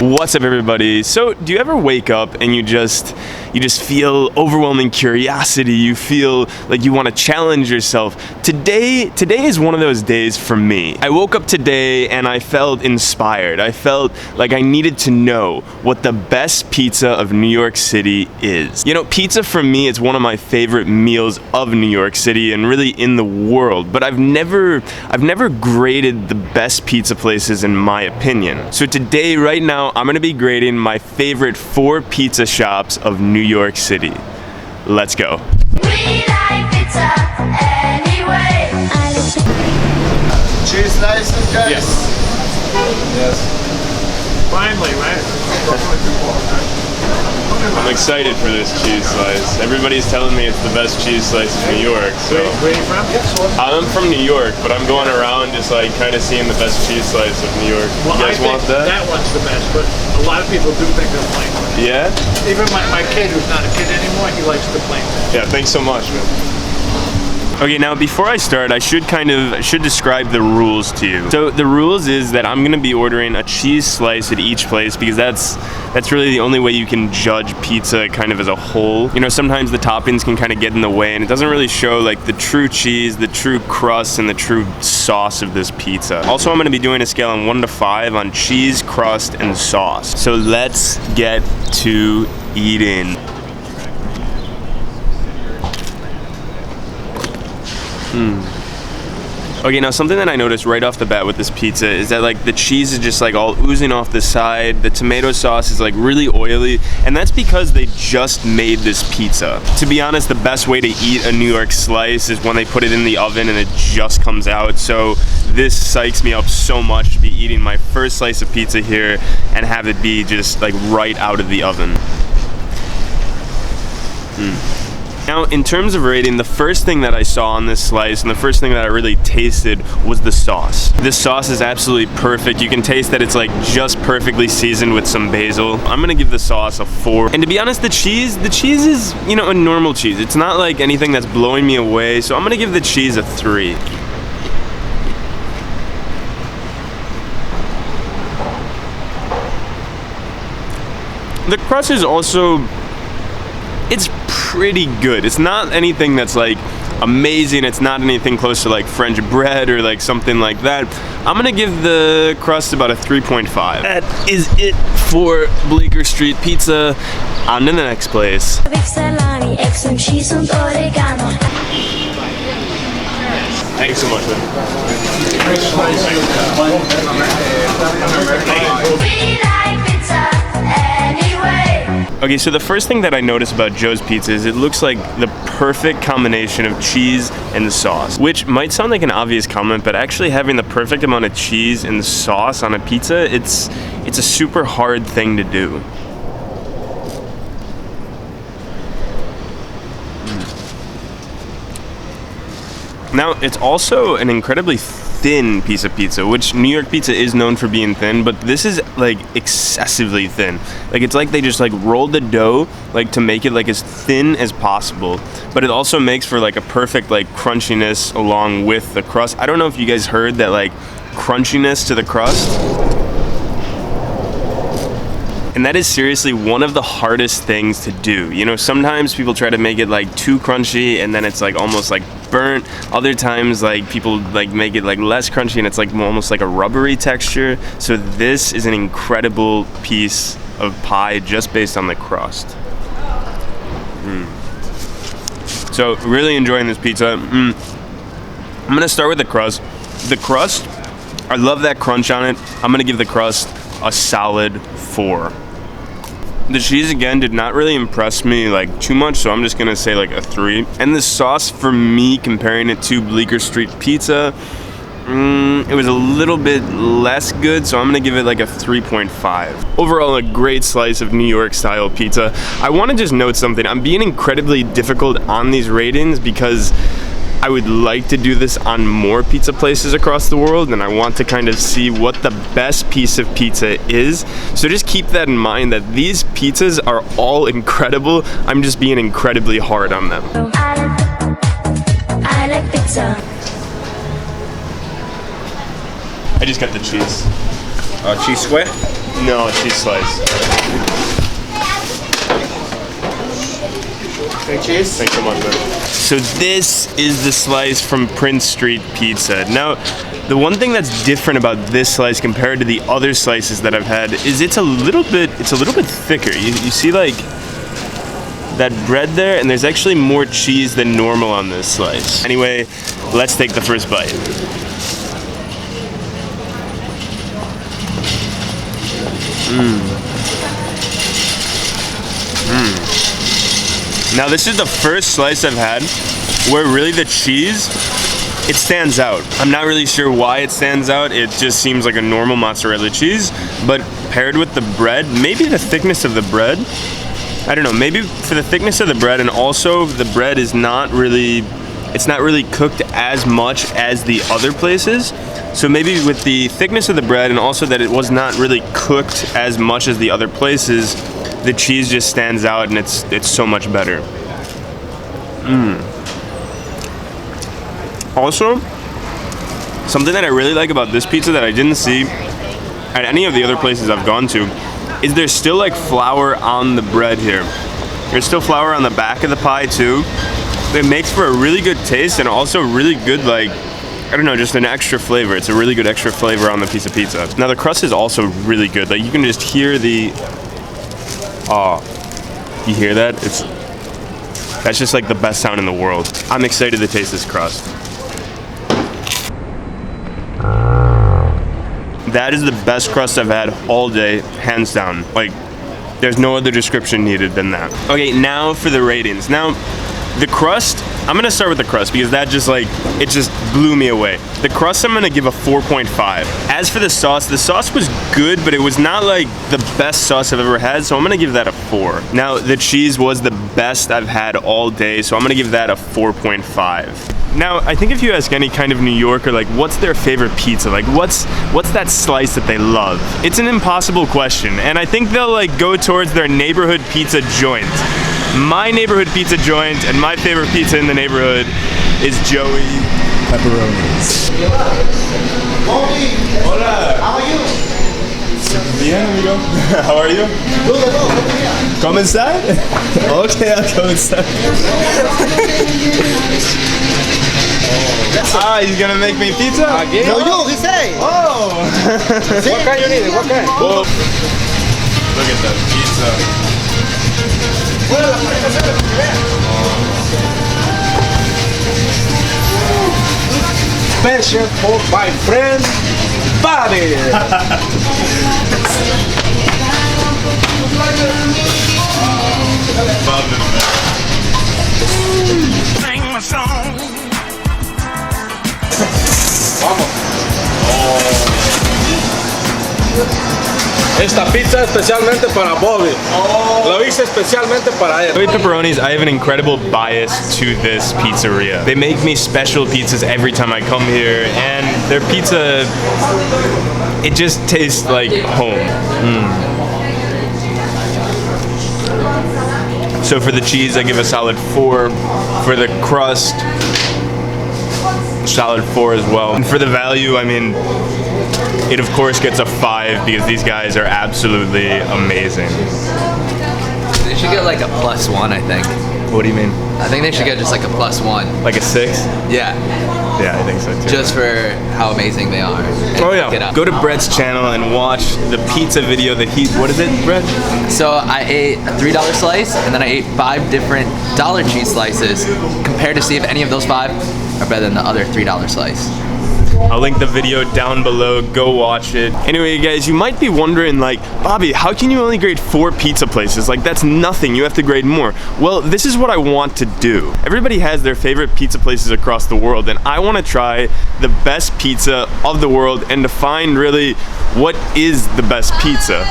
What's up, everybody? So, do you ever wake up and you just feel overwhelming curiosity? You feel like you want to challenge yourself. Today is one of those days for me. I woke up today and I felt inspired. I felt like I needed to know what the best pizza of New York City is. You know, pizza for me is one of my favorite meals of New York City and really in the world, but I've never graded the best pizza places in my opinion. So today, right now, I'm gonna be grading my favorite 4 pizza shops of New York City. Let's go. We like pizza anyway. Cheese slices, guys? Yes. Finally, right? I'm excited for this cheese slice. Everybody's telling me it's the best cheese slice in New York, so. Where are you from? I'm from New York, but I'm going around just like kind of seeing the best cheese slice of New York. Well, You guys want that? That one's the best, but a lot of people do think they're plain. Yeah? Even my kid, who's not a kid anymore, he likes the plain. Yeah, thanks so much, man. Okay, now before I start, I should describe the rules to you. So the rules is that I'm gonna be ordering a cheese slice at each place because that's really the only way you can judge pizza kind of as a whole. You know, sometimes the toppings can kind of get in the way and it doesn't really show like the true cheese, the true crust, and the true sauce of this pizza. Also, I'm gonna be doing a scale on 1 to 5 on cheese, crust, and sauce. So let's get to eating. Okay, now something that I noticed right off the bat with this pizza is that like the cheese is just like all oozing off the side, the tomato sauce is like really oily, and that's because they just made this pizza. To be honest, the best way to eat a New York slice is when they put it in the oven and it just comes out, so this psychs me up so much to be eating my first slice of pizza here and have it be just like right out of the oven. Now, in terms of rating, the first thing that I saw on this slice and the first thing that I really tasted was the sauce. This sauce is absolutely perfect. You can taste that it's like just perfectly seasoned with some basil. I'm gonna give the sauce a 4. And to be honest, the cheese is, you know, a normal cheese. It's not like anything that's blowing me away, so I'm gonna give the cheese a 3. The crust is also, it's pretty good. It's not anything that's like amazing. It's not anything close to like French bread or like something like that. I'm gonna give the crust about a 3.5. That is it for Bleecker Street Pizza. On to the next place. Thanks so much, man. We like pizza anyway. Okay, so the first thing that I noticed about Joe's Pizza is it looks like the perfect combination of cheese and sauce, which might sound like an obvious comment, but actually having the perfect amount of cheese and sauce on a pizza, it's a super hard thing to do. Now, it's also an incredibly thin piece of pizza, which New York pizza is known for being thin, but this is like excessively thin. Like it's like they just like rolled the dough like to make it like as thin as possible, but it also makes for like a perfect like crunchiness along with the crust. I don't know if you guys heard that like crunchiness to the crust. And that is seriously one of the hardest things to do. You know, sometimes people try to make it like too crunchy and then it's like almost like burnt. Other times like people like make it like less crunchy and it's like almost like a rubbery texture. So this is an incredible piece of pie just based on the crust. So really enjoying this pizza. I'm gonna start with the crust. The crust, I love that crunch on it. I'm gonna give the crust a solid 4. The cheese again did not really impress me like too much, so I'm just gonna say like a 3. And the sauce for me, comparing it to Bleecker Street Pizza, it was a little bit less good, so I'm gonna give it like a 3.5. Overall, a great slice of New York style pizza. I wanna just note something. I'm being incredibly difficult on these ratings because I would like to do this on more pizza places across the world, and I want to kind of see what the best piece of pizza is. So just keep that in mind, that these pizzas are all incredible. I'm just being incredibly hard on them. I like pizza. I just got the cheese. Cheese square? No, cheese slice. Okay, cheers. Thanks so much, man. So this is the slice from Prince Street Pizza. Now, the one thing that's different about this slice compared to the other slices that I've had is it's a little bit thicker. You see like that bread there, and there's actually more cheese than normal on this slice. Anyway, let's take the first bite. Now this is the first slice I've had where really the cheese, it stands out. I'm not really sure why it stands out. It just seems like a normal mozzarella cheese, but paired with the bread, maybe the thickness of the bread, I don't know, maybe for the thickness of the bread, and also the bread is not really, it's not really cooked as much as the other places. So maybe with the thickness of the bread and also that it was not really cooked as much as the other places, the cheese just stands out and it's so much better. Also, something that I really like about this pizza that I didn't see at any of the other places I've gone to is there's still like flour on the bread here. There's still flour on the back of the pie too. It makes for a really good taste and also really good, like, I don't know, just an extra flavor. It's a really good extra flavor on the piece of pizza. Now the crust is also really good. Like you can just hear the, you hear that? That's just like the best sound in the world. I'm excited to taste this crust. That is the best crust I've had all day, hands down. Like, there's no other description needed than that. Okay, now for the ratings. Now, the crust, I'm gonna start with the crust because that just like, it just blew me away. The crust I'm gonna give a 4.5. As for the sauce was good, but it was not like the best sauce I've ever had, so I'm gonna give that a 4. Now, the cheese was the best I've had all day, so I'm gonna give that a 4.5. Now, I think if you ask any kind of New Yorker, like, what's their favorite pizza? Like, what's that slice that they love? It's an impossible question, and I think they'll, like, go towards their neighborhood pizza joint. My neighborhood pizza joint and my favorite pizza in the neighborhood is Joey Pepperonis. Hola. How are you? Bien, amigo. How are you? Come inside? Okay, I'll come inside. Ah, he's gonna make me pizza? Again? No, you, he say. Oh! What kind you need? What kind? Oh. Look at that pizza. Special for my friend Bobby. Sing my song. Vamos. Esta pizza especialmente para Bobby. Lo hice especialmente para él. Joey Pepperonis, I have an incredible bias to this pizzeria. They make me special pizzas every time I come here, and their pizza, it just tastes like home. So for the cheese, I give a solid 4. For the crust, solid 4 as well. And for the value, I mean, it of course gets a 5 because these guys are absolutely amazing. They should get like a +1, I think. What do you mean? I think they should get just like a +1. Like a 6? Yeah, Yeah, I think so too. just for how amazing they are. And Oh look it yeah. up. Go to Brett's channel and watch the pizza video that he, what is it, Brett? So I ate a $3 slice, and then I ate 5 different dollar cheese slices, compared to see if any of those 5 are better than the other $3 slice. I'll link the video down below, go watch it. Anyway guys, you might be wondering like, Bobby, how can you only grade 4 pizza places? Like that's nothing, you have to grade more. Well, this is what I want to do. Everybody has their favorite pizza places across the world, and I want to try the best pizza of the world and to find really what is the best pizza.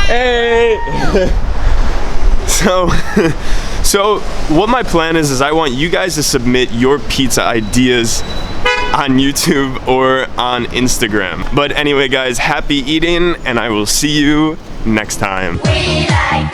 Hey! So what my plan is I want you guys to submit your pizza ideas on YouTube or on Instagram. But anyway guys, happy eating, and I will see you next time. We like